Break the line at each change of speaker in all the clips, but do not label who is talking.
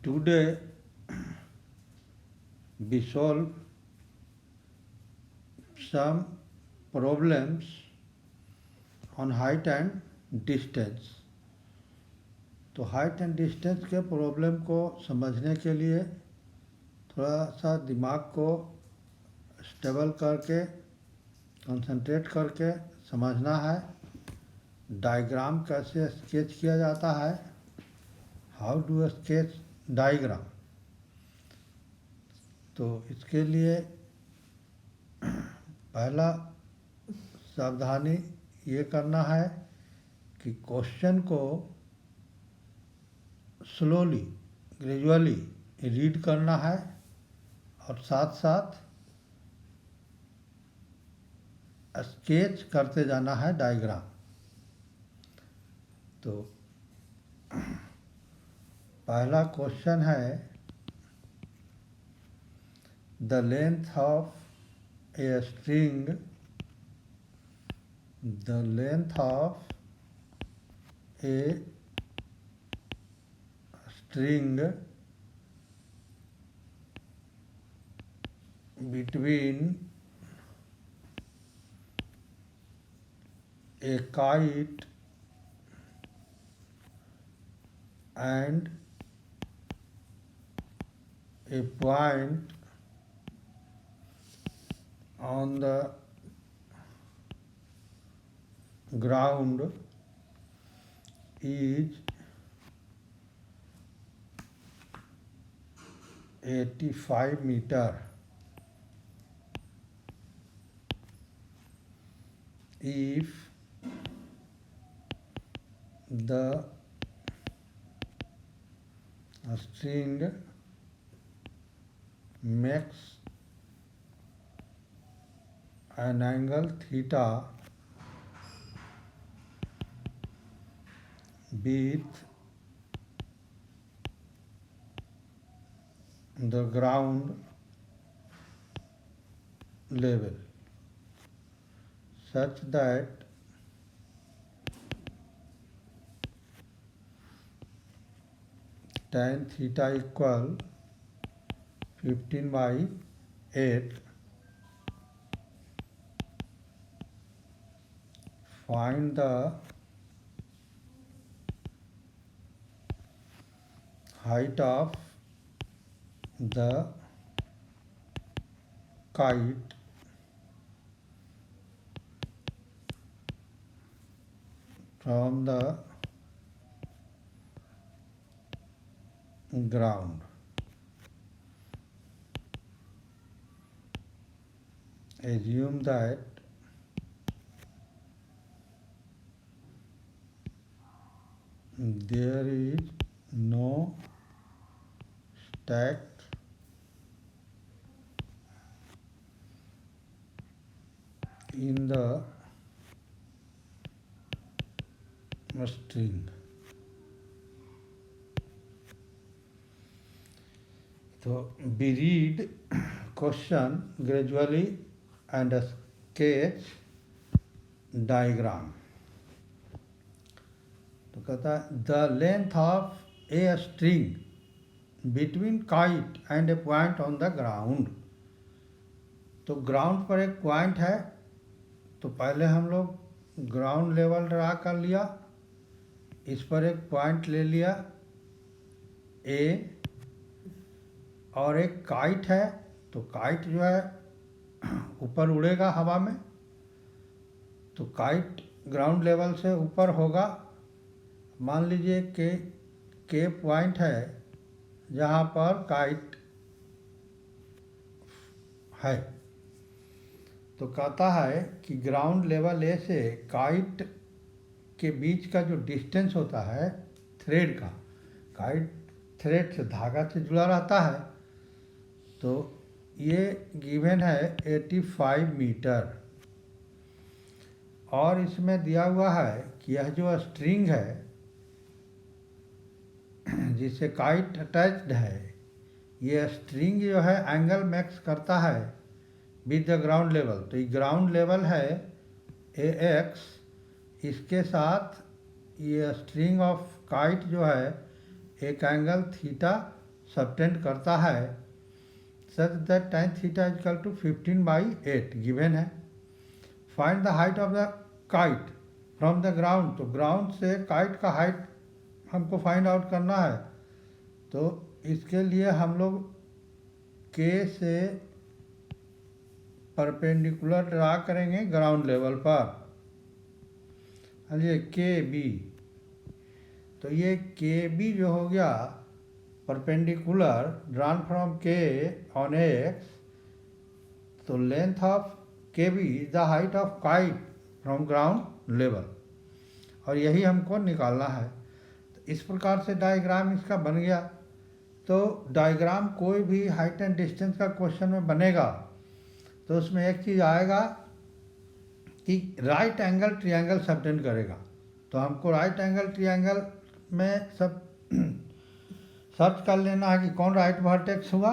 Today we solve some problems on height and distance. तो height and distance के problem को समझने के लिए थोड़ा सा दिमाग को स्टेबल करके कंसंट्रेट करके समझना है। डायग्राम कैसे स्केच किया जाता है, हाउ डू स्केच डायग्राम। तो इसके लिए पहला सावधानी ये करना है कि क्वेश्चन को स्लोली ग्रेजुअली रीड करना है और साथ साथ स्केच करते जाना है डायग्राम। तो पहला क्वेश्चन है, the length of a string between a kite and a point on the ground is 85 meter. If the string makes an angle theta with the ground level such that tan theta equal 15/8, find the height of the kite from the ground. Assume that there is no stacked in the string. So we read question gradually and sketch diagram. तो कहता है the length of a string between kite and A point on the ground. तो ground पर एक point है, तो पहले हम लोग ग्राउंड लेवल ड्रा कर लिया, इस पर एक पॉइंट ले लिया ए, और एक काइट है, तो काइट जो है ऊपर उड़ेगा हवा में, तो काइट ग्राउंड लेवल से ऊपर होगा। मान लीजिए के पॉइंट है जहाँ पर काइट है, तो कहता है कि ग्राउंड लेवल ए से काइट के बीच का जो डिस्टेंस होता है थ्रेड का, काइट थ्रेड से धागा से जुड़ा रहता है, तो ये गिवन है 85 मीटर। और इसमें दिया हुआ है कि यह जो स्ट्रिंग है जिससे काइट अटैच्ड है, ये स्ट्रिंग जो है एंगल मैक्स करता है विद द ग्राउंड लेवल। तो ये ग्राउंड लेवल है ए एक्स, इसके साथ ये स्ट्रिंग ऑफ काइट जो है एक एंगल थीटा सबटेंड करता है such that tan theta equal to 15/8 given है। Find the height of the kite from the ground, तो ग्राउंड से काइट का हाइट हमको फाइंड आउट करना है। तो इसके लिए हम लोग के से परपेंडिकुलर ड्रा करेंगे ग्राउंड लेवल पर। ये के बी, तो ये के बी जो हो गया perpendicular drawn from K on X, तो length of K B is the height of kite from ground level, और यही हमको निकालना है। तो इस प्रकार से डायग्राम इसका बन गया। तो डायग्राम कोई भी हाइट एंड डिस्टेंस का क्वेश्चन में बनेगा तो उसमें एक चीज़ आएगा कि राइट एंगल ट्रायंगल सबटेंड करेगा। तो हमको राइट एंगल ट्रायंगल में सब सर्च कर लेना है कि कौन राइट वर्टेक्स हुआ।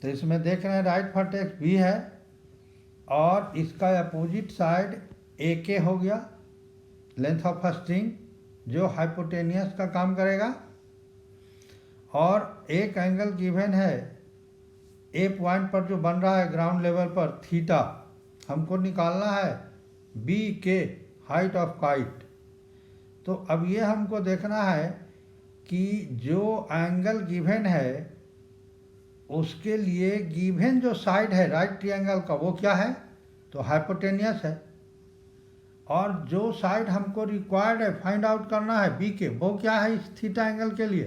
तो इसमें देख रहे हैं राइट वर्टेक्स बी है और इसका अपोजिट साइड ए के हो गया, लेंथ ऑफ अ स्ट्रिंग जो हाइपोटेनियस का काम करेगा। और एक एंगल गिवन है ए पॉइंट पर जो बन रहा है ग्राउंड लेवल पर थीटा, हमको निकालना है बी के हाइट ऑफ काइट। तो अब ये हमको देखना है कि जो एंगल गिवन है उसके लिए गिवन जो साइड है राइट ट्रायंगल का वो क्या है, तो हाइपोटेनियस है। और जो साइड हमको रिक्वायर्ड है फाइंड आउट करना है बी के, वो क्या है इस थीटा एंगल के लिए,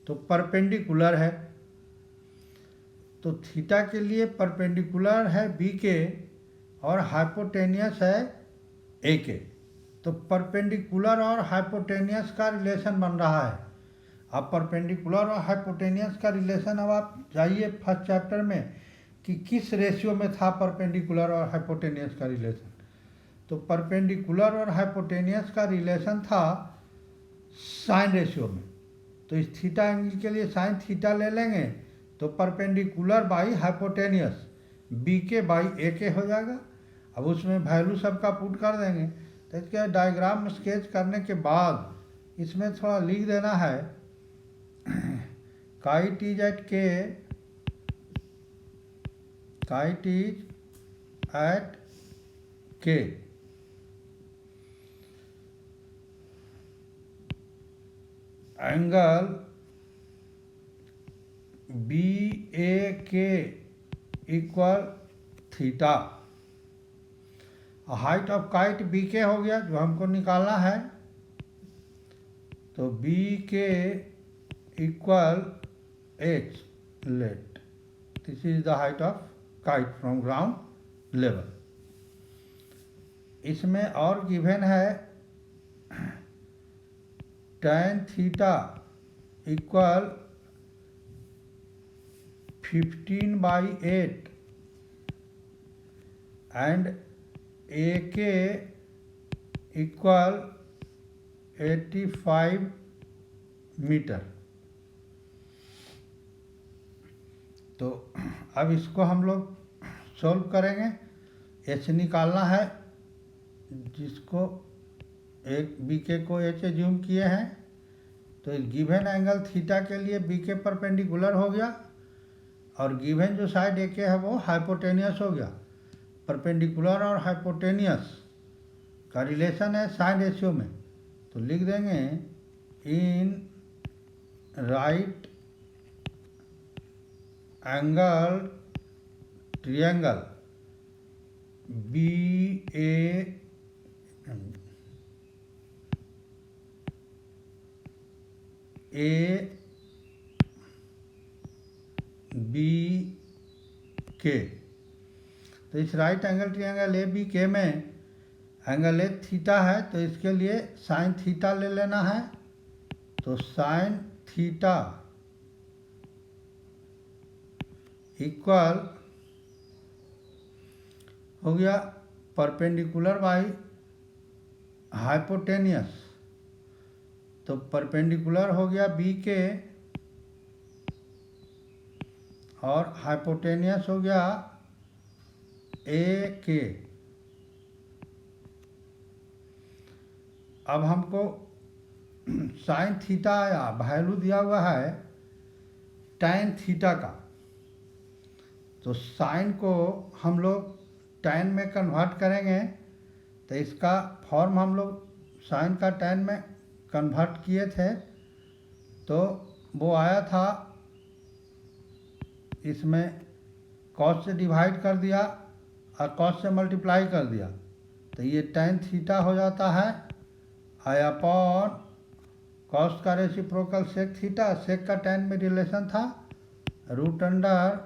तो परपेंडिकुलर है। तो थीटा के लिए परपेंडिकुलर है बी के और हाइपोटेनियस है ए के। तो परपेंडिकुलर और हाइपोटेनियस का रिलेशन बन रहा है। अब परपेंडिकुलर और हाइपोटेनियस का रिलेशन, अब आप जाइए फर्स्ट चैप्टर में कि किस रेशियो में था परपेंडिकुलर और हाइपोटेनियस का रिलेशन। तो परपेंडिकुलर और हाइपोटेनियस का रिलेशन था साइन रेशियो में। तो इस थीटा एंगल के लिए साइन थीटा ले लेंगे तो परपेंडिकुलर बाई हाइपोटेनियस बी के बाई ए के हो जाएगा। अब उसमें वैल्यू सबका पुट कर देंगे। तो इसके डायग्राम स्केच करने के बाद इसमें थोड़ा लिख देना है kite is at K, kite is at K, angle B A K equal theta. Height of kite B K हो गया जो हमको निकालना है। तो B K equal H let, this is the height of kite from ground level. इसमें और given है tan theta equal 15/8 and A K equal 85 metre. तो अब इसको हम लोग सॉल्व करेंगे। एच निकालना है, जिसको एक बी के को एच एज्यूम किए हैं। तो गिवन एंगल थीटा के लिए बी के परपेंडिकुलर हो गया और गिवन जो साइड ए के है वो हाइपोटेनियस हो गया। परपेंडिकुलर और हाइपोटेनियस का रिलेशन है साइन रेशियो में। तो लिख देंगे in right angle triangle B A B K. तो इस right angle triangle A B K में एंगल ए थीटा है, तो इसके लिए साइन थीटा ले लेना है। तो साइन थीटा इक्वल हो गया परपेंडिकुलर बाई हाइपोटेनियस। तो परपेंडिकुलर हो गया बी के और हाइपोटेनियस हो गया ए के। अब हमको साइन थीटा आया, वैल्यू दिया हुआ है tan थीटा का। तो साइन को हम लोग tan में कन्वर्ट करेंगे, तो इसका फॉर्म हम लोग साइन का tan में कन्वर्ट किए थे, तो वो आया था, इसमें cos से डिवाइड कर दिया और cos से मल्टीप्लाई कर दिया, तो ये tan थीटा हो जाता है आई अपॉन cos का रेसिप्रोकल sec थीटा, sec का tan में रिलेशन था root under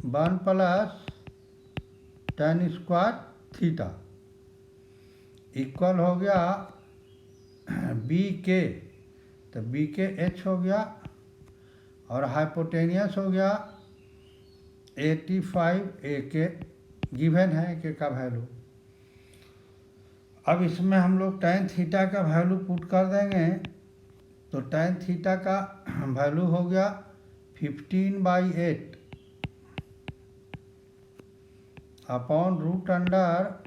1 plus tan square theta equal हो गया बी के, तो बी के एच हो गया और हाइपोटेनियस हो गया 85 ए के, गिवन है के का वैल्यू। अब इसमें हम लोग tan थीटा का वैल्यू पुट कर देंगे, तो tan थीटा का वैल्यू हो गया 15/8 अपॉन रूट अंडर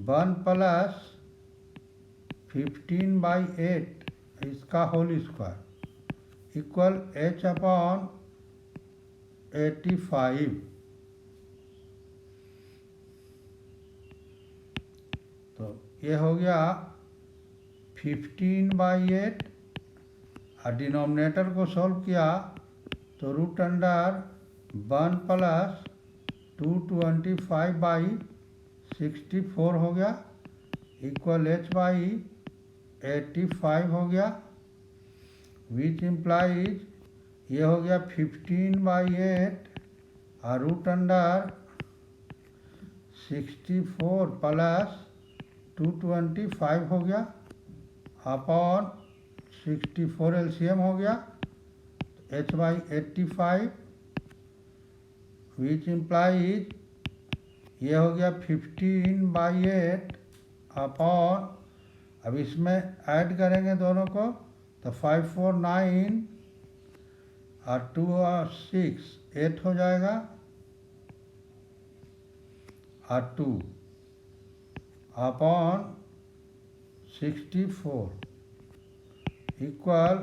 1 प्लस 15/8 इसका whole square equal h upon 85। तो ये हो गया 15/8 और डिनोमिनेटर को सॉल्व किया तो रूट अंडर 1 प्लस 225/64 हो गया इक्वल h/85 हो गया, विच इम्प्लाइज ये हो गया 15/8 और रूट अंडर 64 प्लस 225 हो गया अपॉन 64 एलसीएम हो गया h/85 विच इम्प्लाइज ये हो गया 15/8 अपॉन, अब इसमें ऐड करेंगे दोनों को तो 549 और 2 और 6 8 हो जाएगा और 2 अपॉन 64 इक्वल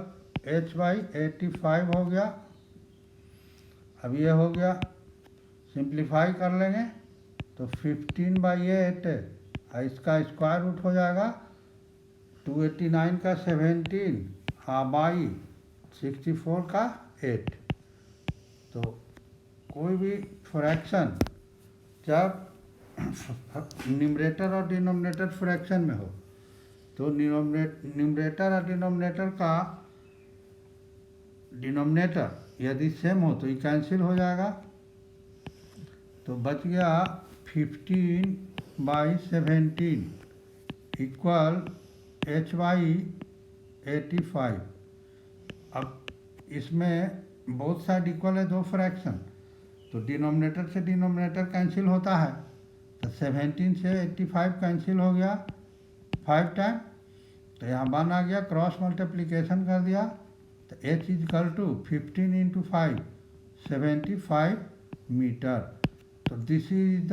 h/85 हो गया। अब ये हो गया, सिंप्लीफाई कर लेंगे तो 15/8 इसका स्क्वायर रूट हो जाएगा 289 का 17 बाई 64 का 8। तो कोई भी फ्रैक्शन जब न्यूमरेटर और डिनोमिनेटर फ्रैक्शन में हो तो न्यूमरेटर और डिनोमिनेटर का डिनोमिनेटर यदि सेम हो तो ये कैंसिल हो जाएगा, तो बच गया 15/17 इक्वल h/85। अब इसमें बोथ साइड इक्वल है, दो फ्रैक्शन, तो डिनोमिनेटर से डिनोमिनेटर कैंसिल होता है, तो 17 से 85 कैंसिल हो गया 5 टाइम, तो यहाँ 1 आ गया, क्रॉस मल्टीप्लिकेशन कर दिया तो h इक्वल टू 15 × 5 75 मीटर। तो this is the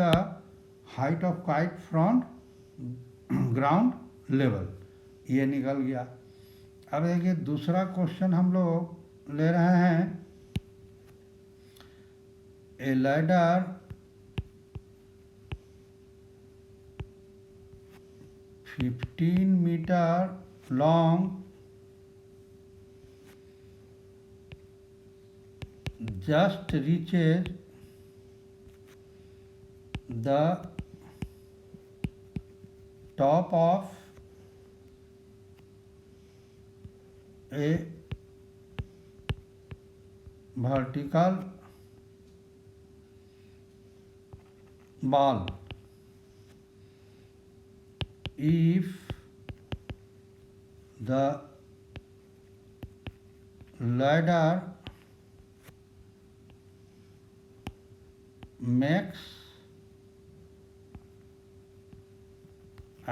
height of kite from ground level, ये निकल गया। अब देखिए दूसरा क्वेश्चन हम लोग ले रहे हैं, a ladder 15 metre long just reaches the top of a vertical wall if the ladder makes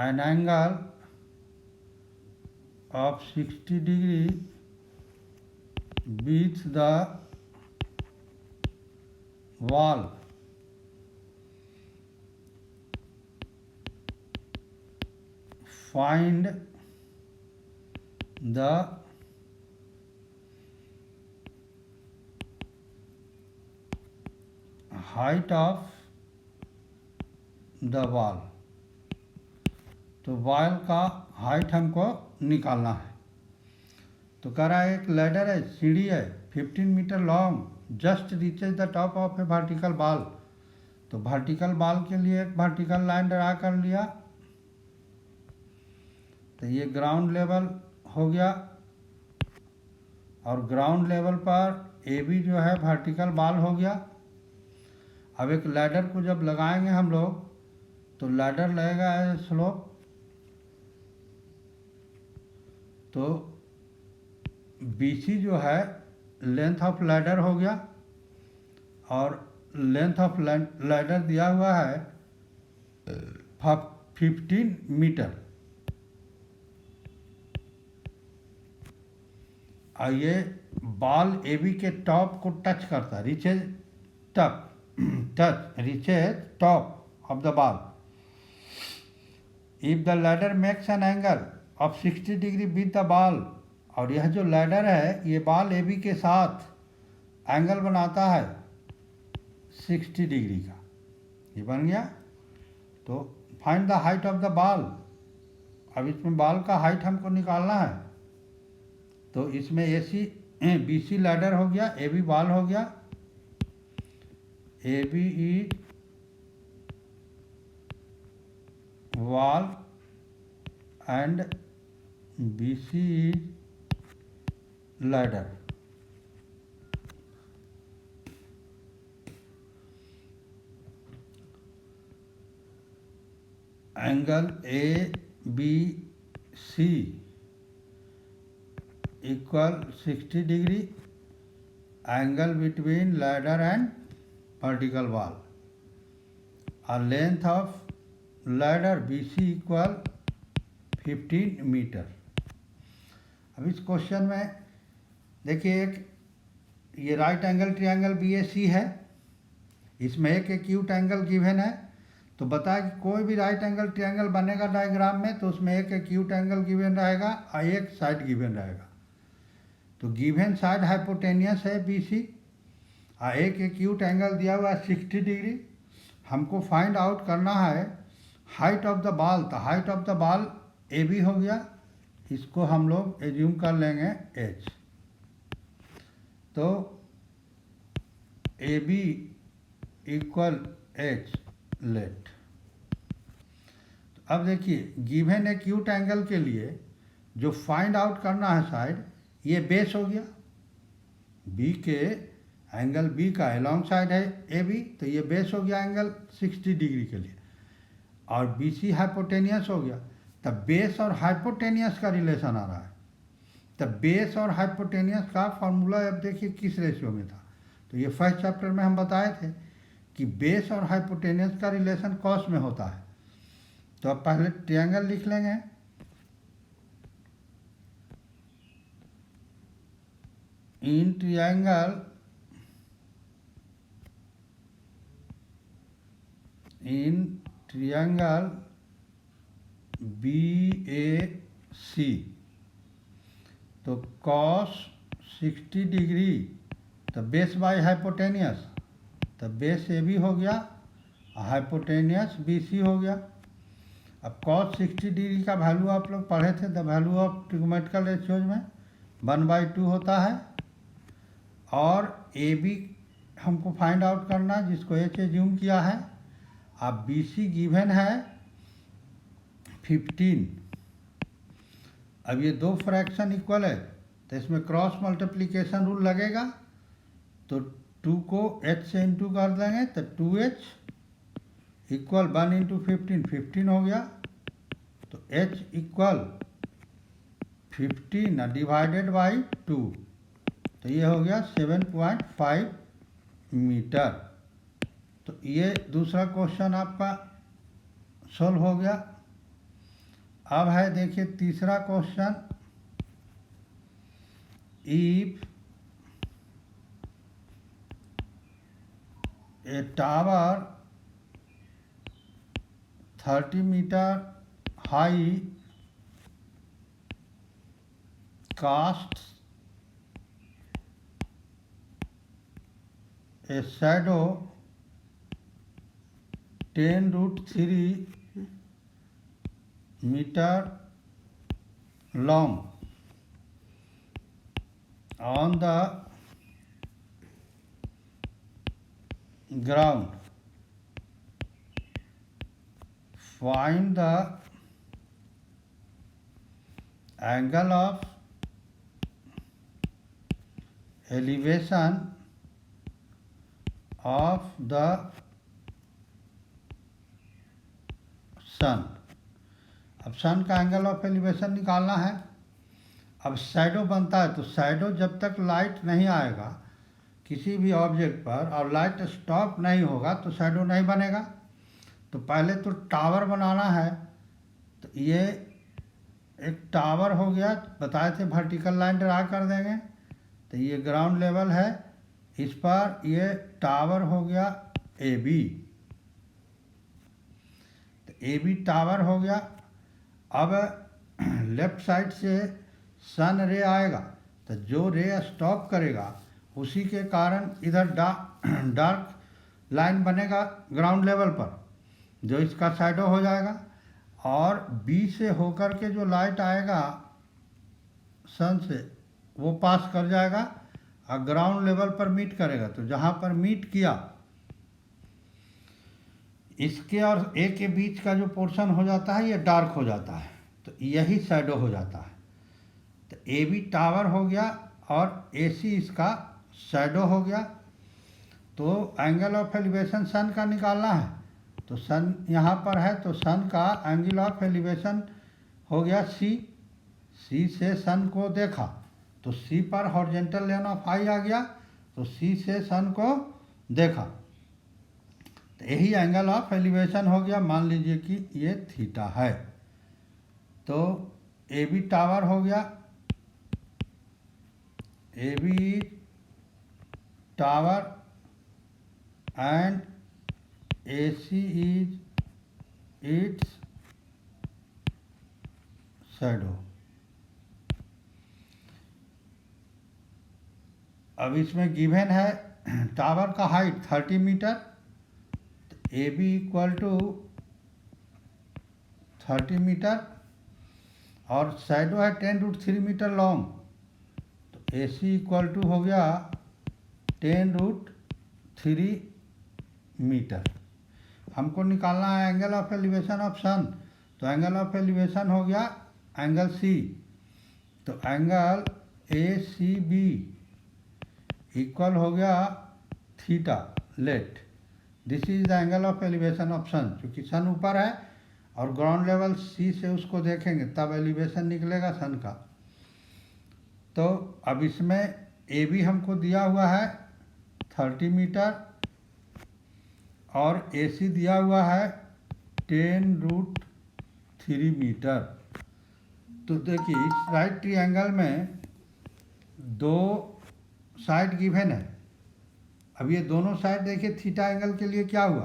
an angle of 60 degree with the wall, find the height of the wall, तो वॉल का height हमको निकालना है। तो कह रहा है एक लैडर है, सीढ़ी है 15 metre long, just reaches the top of a vertical wall. तो वर्टिकल बाल के लिए एक वर्टिकल लाइन ड्रा कर लिया, तो ये ग्राउंड लेवल हो गया, और ग्राउंड लेवल पर ए बी जो है वर्टिकल बाल हो गया। अब एक लैडर को जब लगाएंगे हम लोग, तो लैडर लगेगा स्लोप, तो BC जो है लेंथ ऑफ लैडर हो गया, और लेंथ ऑफ लैडर दिया हुआ है 15 मीटर। और ये बॉल AB के टॉप को टच करता है, reaches top of the ball. If the ladder makes an angle of 60 degree with the ball, और यह जो लैडर है ये बॉल AB के साथ एंगल बनाता है 60 डिग्री का, ये बन गया। तो find the height of the ball. अब इसमें बॉल का हाइट हमको निकालना है, तो इसमें BC लैडर हो गया, AB बॉल हो गया। AB is wall and BC is ladder. Angle ABC equal 60 degree, angle between ladder and vertical wall. और length of ladder BC equal 15 meter. अब इस क्वेश्चन में देखिए, एक ये राइट एंगल ट्रायंगल BAC है, इसमें एक एक्यूट एंगल गिवन है। तो बताया कि कोई भी राइट एंगल ट्रायंगल बनेगा डायग्राम में, तो उसमें एक एक्यूट एंगल गिवन रहेगा और एक साइड गिवन रहेगा। तो गिवन साइड हाइपोटेनियस है BC, और एक एक्यूट एंगल दिया हुआ है 60 डिग्री। हमको फाइंड आउट करना है हाइट ऑफ द बॉल। तो height of the ball AB हो गया, इसको हम लोग एज्यूम कर लेंगे H। तो AB इक्वल H लेट। अब देखिए, गिवन एक्यूट एंगल के लिए जो फाइंड आउट करना है साइड, ये बेस हो गया। B के एंगल B का अलॉन्ग साइड है AB, तो ये बेस हो गया एंगल 60 डिग्री के लिए, और BC हाइपोटेनियस हो गया। तब बेस और हाइपोटेनियस का रिलेशन आ रहा है। तब बेस और हाइपोटेनियस का फॉर्मूला अब देखिए किस रेशियो में था। तो ये फर्स्ट चैप्टर में हम बताए थे कि बेस और हाइपोटेनियस का रिलेशन कॉस में होता है। तो अब पहले ट्रायंगल लिख लेंगे। इन ट्रायंगल BAC, तो कॉस 60 डिग्री, तो बेस बाय हाइपोटेनियस, तो बेस AB हो गया, हाइपोटेनियस BC हो गया। अब कॉस 60 डिग्री का वैल्यू आप लोग पढ़े थे, the value of trigonometrical ratios में 1/2 होता है। और AB हमको फाइंड आउट करना है, जिसको H एज्यूम किया है। अब BC गिवन है 15। अब ये दो फ्रैक्शन इक्वल है, तो इसमें क्रॉस मल्टीप्लिकेशन रूल लगेगा। तो 2 को H से इंटू कर देंगे, तो 2H इक्वल 1 इंटू 15, 15 हो गया। तो H इक्वल 15 डिवाइडेड बाई 2, तो ये हो गया 7.5 मीटर। तो ये दूसरा क्वेश्चन आपका सॉल्व हो गया। अब है देखिए तीसरा question. If a tower 30 metre high casts a shadow 10√3 meter long on the ground. Find the angle of elevation of the सन। अब सन का एंगल ऑफ एलिवेशन निकालना है। अब शैडो बनता है, तो शैडो जब तक लाइट नहीं आएगा किसी भी ऑब्जेक्ट पर और लाइट स्टॉप नहीं होगा तो शैडो नहीं बनेगा। तो पहले तो टावर बनाना है। तो ये एक टावर हो गया, बताए थे वर्टिकल लाइन ड्रा कर देंगे। तो ये ग्राउंड लेवल है, इस पर ये टावर हो गया ए बी। तो ए बी टावर हो गया। अब लेफ्ट साइड से सन रे आएगा, तो जो रे स्टॉप करेगा उसी के कारण इधर डार्क लाइन बनेगा ग्राउंड लेवल पर, जो इसका शैडो हो जाएगा। और बी से होकर के जो लाइट आएगा सन से वो पास कर जाएगा और ग्राउंड लेवल पर मीट करेगा। तो जहाँ पर मीट किया इसके और ए के बीच का जो पोर्शन हो जाता है ये डार्क हो जाता है, तो यही शैडो हो जाता है। तो ए बी टावर हो गया और ए सी इसका शैडो हो गया। तो एंगल ऑफ एलिवेशन सन का निकालना है। तो सन यहाँ पर है, तो सन का एंगल ऑफ एलिवेशन हो गया सी। सी से सन को देखा तो सी पर हॉरिजॉन्टल लाइन ऑफ आई आ गया, तो सी से सन को देखा, तो यही एंगल ऑफ एलिवेशन हो गया। मान लीजिए कि ये थीटा है। तो ए बी टावर हो गया, A B tower and A C is its shadow. अब इसमें गिवन है टावर का height 30 metre, A B equal to 30 metre और शैडो है 10√3 मीटर लॉन्ग। तो ए सी इक्वल टू हो गया 10√3 मीटर। हमको निकालना है angle of elevation of sun. तो एंगल ऑफ एलिवेशन हो गया एंगल सी। तो angle A C B equal हो गया theta. Let this is the angle of elevation of sun. क्योंकि सन ऊपर है और ग्राउंड लेवल सी से उसको देखेंगे तब एलिवेशन निकलेगा सन का। तो अब इसमें ए बी हमको दिया हुआ है 30 मीटर और ए सी दिया हुआ है 10√3 मीटर। तो देखिए इस राइट ट्रायंगल में दो साइड गिवन है। अब ये दोनों साइड देखिए थीटा एंगल के लिए क्या हुआ,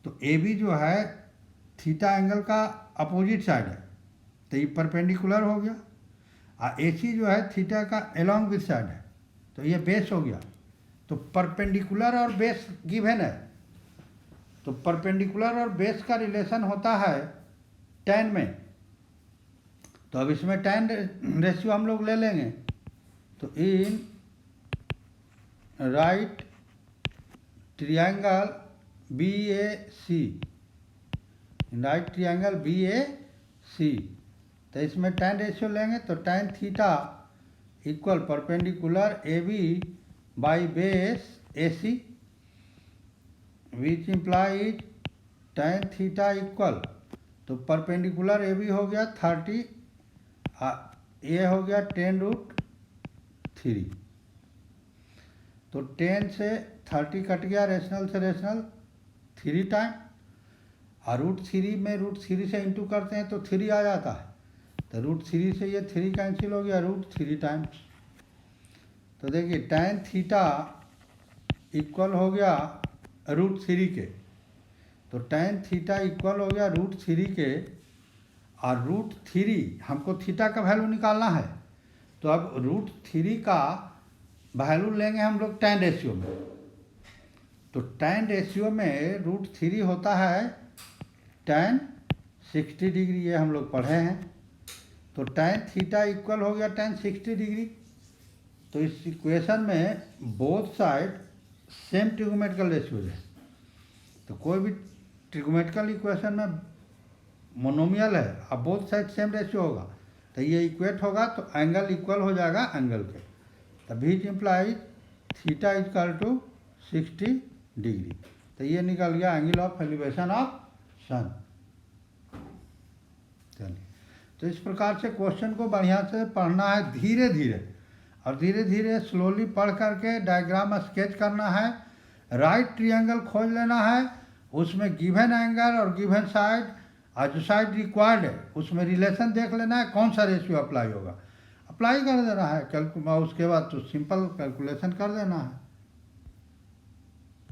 तो ए बी जो है थीटा एंगल का अपोजिट साइड है, तो ये परपेंडिकुलर हो गया। और ए सी जो है थीटा का एलोंग विथ साइड है, तो ये बेस हो गया। तो परपेंडिकुलर और बेस गिवन है, तो परपेंडिकुलर और बेस का रिलेशन होता है tan में। तो अब इसमें tan रेशियो हम लोग ले लेंगे। तो in right triangle B A C, right triangle B A C, तो इसमें tan रेशियो लेंगे तो tan theta equal perpendicular A B by base A C, which implies tan theta equal, तो परपेंडिकुलर ए बी हो गया 30, ये हो गया 10√3। तो 10 से 30 कट गया, रेशनल से रेशनल 3 टाइम, और √3 में √3 से इंटू करते हैं तो 3 आ जाता है। तो √3 से ये 3 कैंसिल हो गया, √3 टाइम्स। तो देखिए tan थीटा इक्वल हो गया √3 के। तो tan थीटा इक्वल हो गया √3 के, और √3 हमको थीटा का वैल्यू निकालना है। तो अब √3 का वैल्यू लेंगे हम लोग tan रेशियो में। तो tan रेशियो में √3 होता है tan 60 डिग्री, ये हम लोग पढ़े हैं। तो tan थीटा इक्वल हो गया tan 60 डिग्री। तो इस इक्वेशन में बोथ साइड सेम ट्रिगोमेट्रिकल रेशियो है। तो कोई भी ट्रिगोमेट्रिकल इक्वेशन में मोनोमियल है, अब बोथ साइड सेम रेशियो होगा तो ये इक्वेट होगा, तो एंगल इक्वल हो जाएगा एंगल के। तो which implies theta equal to 60 degree. तो ये निकल गया angle of elevation of sun. चलिए, तो इस प्रकार से क्वेश्चन को बढ़िया से पढ़ना है धीरे धीरे, और धीरे धीरे स्लोली पढ़ करके डायग्राम स्केच करना है। राइट ट्रायंगल खोज लेना है, उसमें गिवन एंगल और गिवन साइड और जो साइड रिक्वायर्ड है उसमें रिलेशन देख लेना है, कौन सा रेशियो अप्लाई होगा, अप्लाई कर देना है उसके बाद तो सिंपल कैलकुलेशन कर देना है।